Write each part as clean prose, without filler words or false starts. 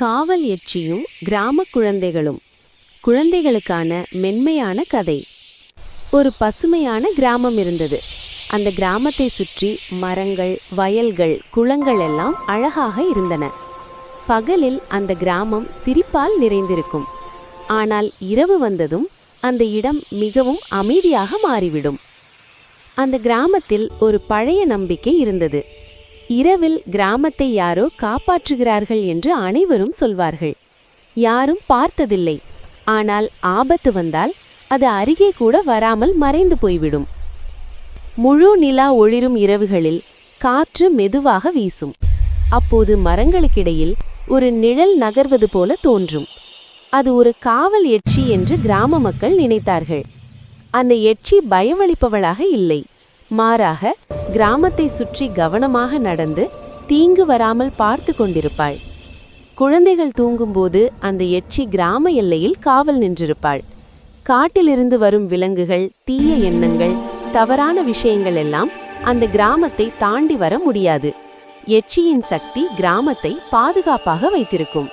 காவல் எச்சியும் கிராம குழந்தைகளும். குழந்தைகளுக்கான மென்மையான கதை. ஒரு பசுமையான கிராமம் இருந்தது. அந்த கிராமத்தை சுற்றி மரங்கள், வயல்கள், குளங்கள் எல்லாம் அழகாக இருந்தன. பகலில் அந்த கிராமம் சிரிப்பால் நிறைந்திருக்கும். ஆனால் இரவு வந்ததும் அந்த இடம் மிகவும் அமைதியாக மாறிவிடும். அந்த கிராமத்தில் ஒரு பழைய நம்பிக்கை இருந்தது. இரவில் கிராமத்தை யாரோ காப்பாற்றுகிறார்கள் என்று அனைவரும் சொல்வார்கள். யாரும் பார்த்ததில்லை. ஆனால் ஆபத்து வந்தால் அது அருகே கூட வராமல் மறைந்து போய்விடும். முழு நிலா ஒளிரும் இரவுகளில் காற்று மெதுவாக வீசும். அப்போது மரங்களுக்கிடையில் ஒரு நிழல் நகர்வது போல தோன்றும். அது ஒரு காவல் எச்சி என்று கிராம மக்கள் நினைத்தார்கள். அந்த எச்சி பயமளிப்பவளாக இல்லை, மாறாக கிராமத்தை சுற்றி கவனமாக நடந்து தீங்கு வராமல் பார்த்து கொண்டிருப்பாள். குழந்தைகள் தூங்கும்போது அந்த எச்சி கிராம எல்லையில் காவல் நின்றிருப்பாள். காட்டிலிருந்து வரும் விலங்குகள், தீய எண்ணங்கள், தவறான விஷயங்கள் எல்லாம் அந்த கிராமத்தை தாண்டி வர முடியாது. எச்சியின் சக்தி கிராமத்தை பாதுகாப்பாக வைத்திருக்கும்.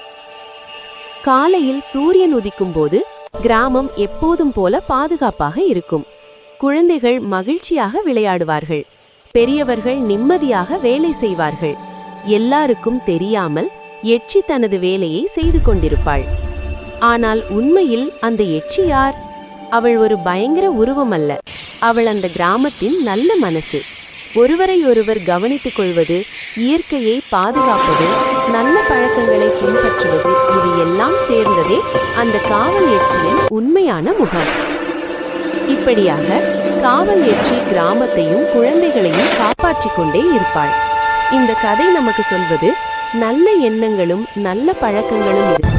காலையில் சூரியன் உதிக்கும் போது கிராமம் எப்போதும் போல பாதுகாப்பாக இருக்கும். குழந்தைகள் மகிழ்ச்சியாக விளையாடுவார்கள். பெரியவர்கள் நிம்மதியாக வேலை செய்வார்கள். எல்லாருக்கும் தெரியாமல் எச்சி தனது வேலையை செய்து கொண்டிருப்பாள். ஆனால் உண்மையில் அந்த எச்சி யார்? அவள் ஒரு பயங்கர உருவம் அல்ல. அவள் அந்த கிராமத்தின் நல்ல மனசு. ஒருவரை ஒருவர் கவனித்துக் கொள்வது, இயற்கையை பாதுகாப்பது, நல்ல பழக்கங்களை பின்பற்றுவது, இது எல்லாம் சேர்ந்ததே அந்த காவல் எச்சியின் உண்மையான முகம். இப்படியாக காவல் எச்சி கிராமத்தையும் குழந்தைகளையும் காப்பாற்றிக் கொண்டே இருப்பாள். இந்த கதை நமக்கு சொல்வது, நல்ல எண்ணங்களும் நல்ல பழக்கங்களும் இருக்கு.